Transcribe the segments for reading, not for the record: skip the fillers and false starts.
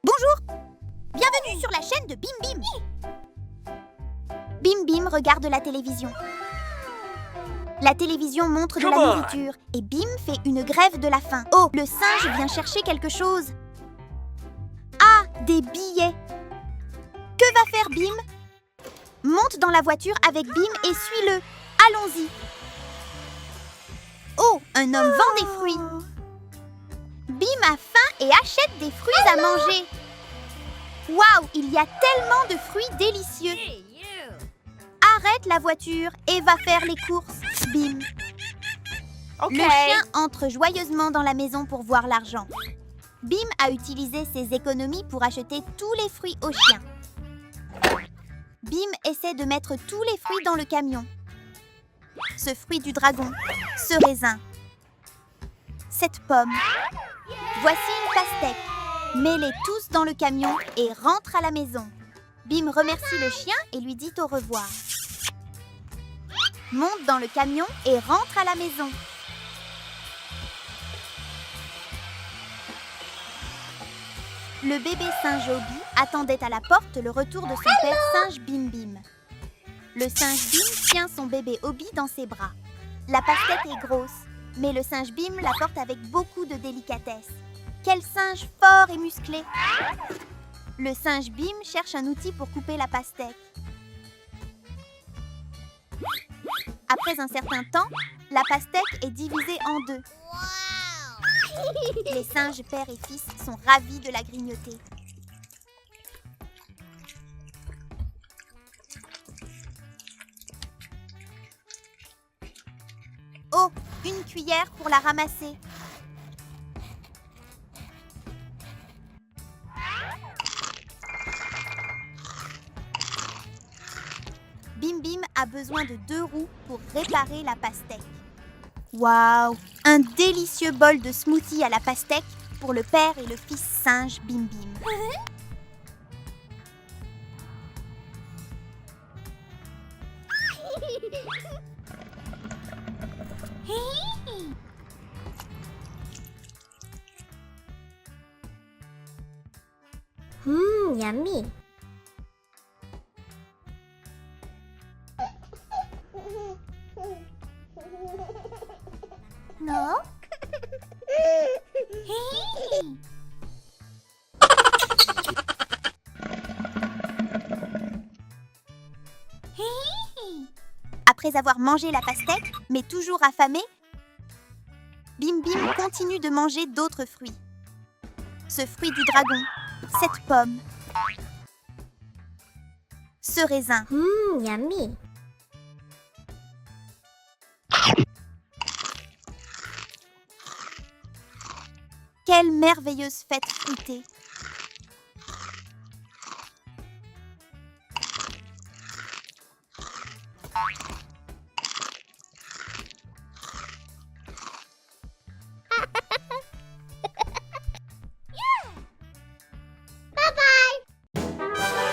Bonjour! Bienvenue sur la chaîne de Bim Bim! Bim Bim regarde la télévision. La télévision montre de la nourriture et Bim fait une grève de la faim. Oh, le singe vient chercher quelque chose. Ah, des billets! Que va faire Bim? Monte dans la voiture avec Bim et suis-le. Allons-y. Oh, un homme vend des fruits. Bim a faim et achète des fruits à manger. Waouh, il y a tellement de fruits délicieux. Arrête la voiture et va faire les courses, Bim. Le chien entre joyeusement dans la maison pour voir l'argent. Bim a utilisé ses économies pour acheter tous les fruits au chien. Bim essaie de mettre tous les fruits dans le camion. Ce fruit du dragon, ce raisin, cette pomme. Voici une pastèque. Mets-les tous dans le camion et rentre à la maison. Bim remercie le chien et lui dit au revoir. Monte dans le camion et rentre à la maison. Le bébé singe Obi attendait à la porte le retour de son père singe Bim Bim. Le singe Bim tient son bébé Obi dans ses bras. La pastèque est grosse, mais le singe Bim la porte avec beaucoup de délicatesse. Quel singe fort et musclé! Le singe Bim cherche un outil pour couper la pastèque. Après un certain temps, la pastèque est divisée en deux. Les singes père et fils sont ravis de la grignoter. Oh, une cuillère pour la ramasser. Bim Bim a besoin de 2 roues pour réparer la pastèque. Waouh! Un délicieux bol de smoothie à la pastèque pour le père et le fils singe Bim Bim. Yummy. Non? Après avoir mangé la pastèque, mais toujours affamé, Bim Bim continue de manger d'autres fruits. Ce fruit du dragon, cette pomme, ce raisin. Yummy. Quelle merveilleuse fête fruitée!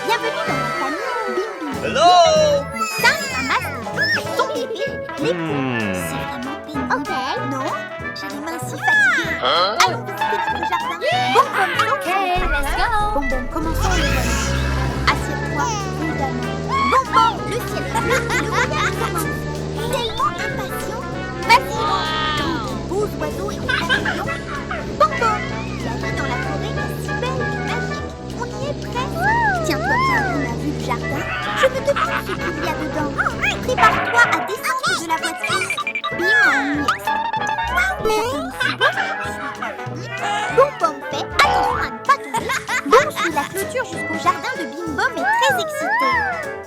Bienvenue dans la famille Bim Bim. Hello! Le singe ramasse son bébé, l'écoute. C'est vraiment pénible. Non, j'ai les mains si fatiguées. Allons visiter notre jardin. Let's go. Bon, commençons le voyage. Assieds-toi prudemment. Bon, le ciel est bleu et le voyage commence. Tellement impatient. Vas-y, dans de beaux oiseaux et des papillons. Bon, la vie dans la forêt est si belle et magique. On y est presque. Tiens-toi bien dans la vue du jardin. Je me demande ce qu'il y a dedans. Prépare-toi à descendre de la voiture. Bim en mix. Bon Pomme fait attention à ne pas tomber. Bom suit la clôture jusqu'au jardin de Bim Bom est très excité.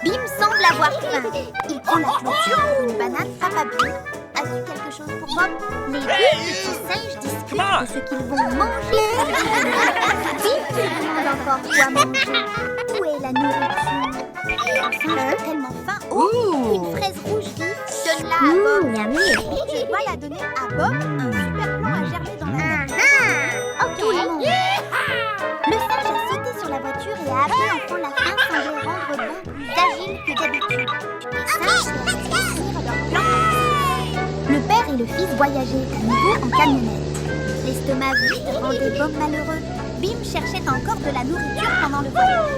Bim semble avoir faim. Il prend la clôture pour une banane Papa Bim. As-tu quelque chose pour Bob? Les deux petits singes discutent de ce qu'ils vont manger. Bim se demande encore quoi manger. Où est la nourriture? Le singe a tellement faim. Oh, une fraise rouge vive. Donne-la à Bob. Yummy. Je dois la donner à Bob. Un super plan à germer dans la nature. Ok. Le singe a sauté sur la voiture et a appelé enfin la faim sans les rendre Bon plus agile que d'habitude. Les singes réussirent leur plan. Le père et le fils voyageaient à nouveau en camionnette. L'estomac vide rendait Bob malheureux. Bim cherchait encore de la nourriture pendant le voyage.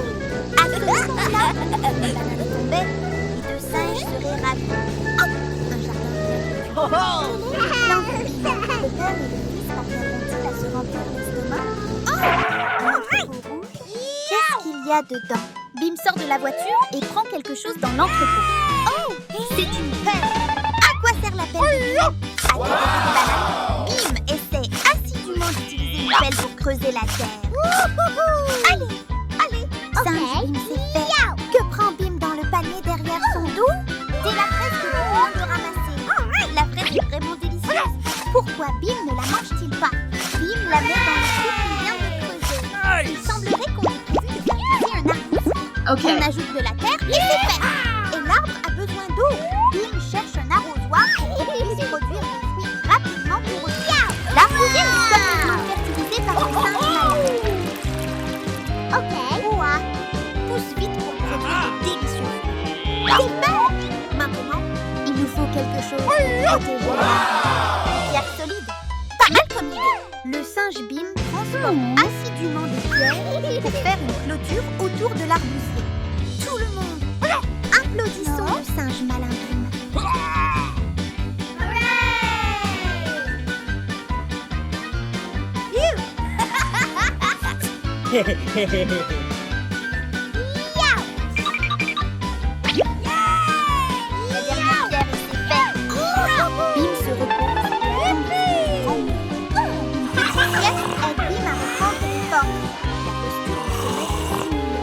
À ce moment-là, une banane tombait et deux singes seraient ravis. Hop, un jardin de Bim. Le père et le fils parviendront-ils à se remplir l'estomac? Un entrepôt rouge. Qu'est-ce qu'il y a dedans? Bim sort de la voiture et prend quelque chose dans l'entrepôt. Oh, c'est une pelle. À quoi sert la pelle de Bim? À déterrer des bananes. Bim essaie assidûment d'utiliser une pelle pour creuser la terre. Allez, allez. Singe Bim s'est fait. Que prend Bim dans le panier derrière son dos? C'est la fraise que Bim vient de ramasser. La fraise est vraiment délicieuse. Pourquoi Bim ne la mange-t-il pas? Bim la met dans le trou qu'il vient de creuser. Il semblerait qu'on ait prévu de faire pousser un arbuste. On ajoute de la terre et c'est fait. Et l'arbre a besoin d'eau. Bim cherche un arrosoir pour qu'il puisse produire des fruits rapidement pour eux. L'arbre est complètement fertilisé par le singe malin. Ouah, pousse vite pour produire de délicieux fruits. C'est fait. Maintenant, il nous faut quelque chose pour protéger l'arbre. Une pierre solide. Pas mal comme idée. Le singe Bim transforme assidûment des pierres pour faire une clôture autour de l'arbustier. Tout le monde, applaudissons le singe malin Bim. La dernière pierre et c'est fait. Bim se repose et tombe sur une petite sieste aide Bim à reprendre des forces. La posture du sommeil est similaire.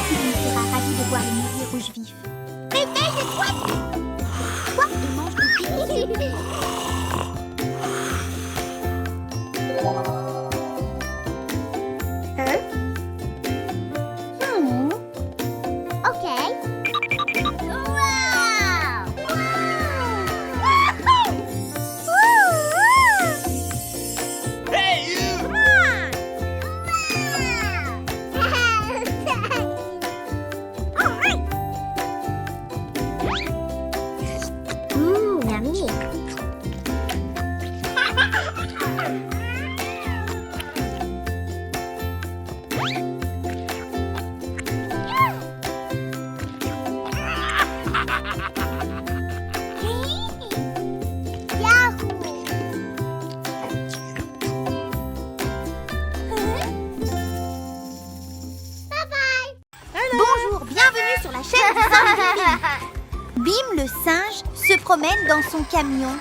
Bim sera ravi de voir une nuit rouge vif. Réveille-toi! Toi et mange des pieds. Yummy. Bonjour, bienvenue sur la chaîne du singe Bim. Bim le singe se promène dans son camion.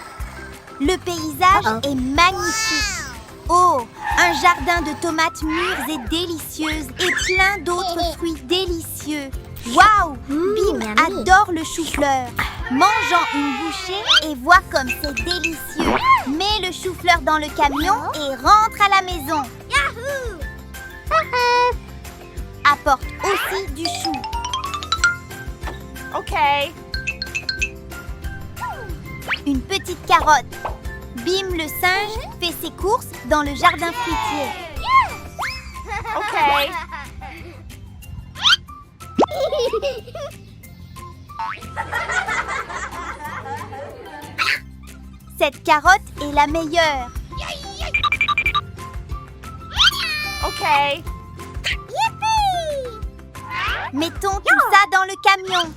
Le paysage est magnifique. Oh, un jardin de tomates mûres et délicieuses et plein d'autres fruits délicieux. Waouh, Bim yummy. adore le chou-fleur. Mangeant une bouchée et voit comme c'est délicieux. Met le chou-fleur dans le camion et rentre à la maison. Yahoo! Apporte aussi du chou. Une petite carotte. Bim le singe fait ses courses dans le jardin fruitier. Cette carotte est la meilleure. Youpi! Mettons tout ça dans le camion.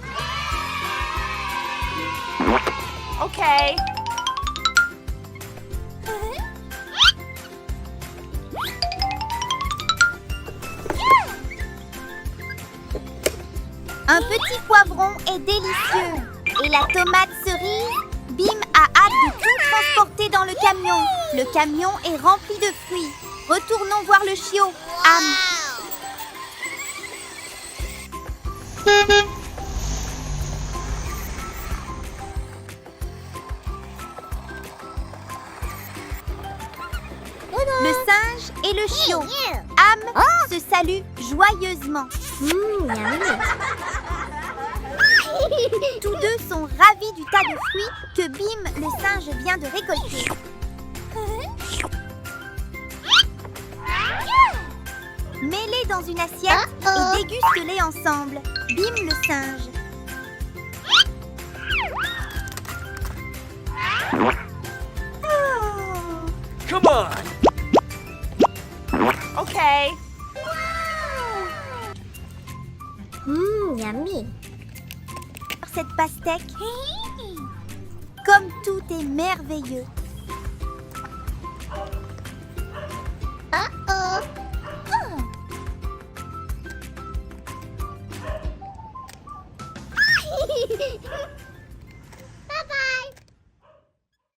Un petit poivron est délicieux. Et la tomate cerise, Bim a hâte de tout transporter dans le camion. Le camion est rempli de fruits. Retournons voir le chiot. Am. Le singe et le chiot. Am se saluent joyeusement. Yummy. Tous deux sont ravis du tas de fruits que Bim le singe vient de récolter. Mets-les dans une assiette et déguste-les ensemble. Bim le singe. Oh. Okay. Yummy. Cette pastèque. Comme tout est merveilleux. Oh.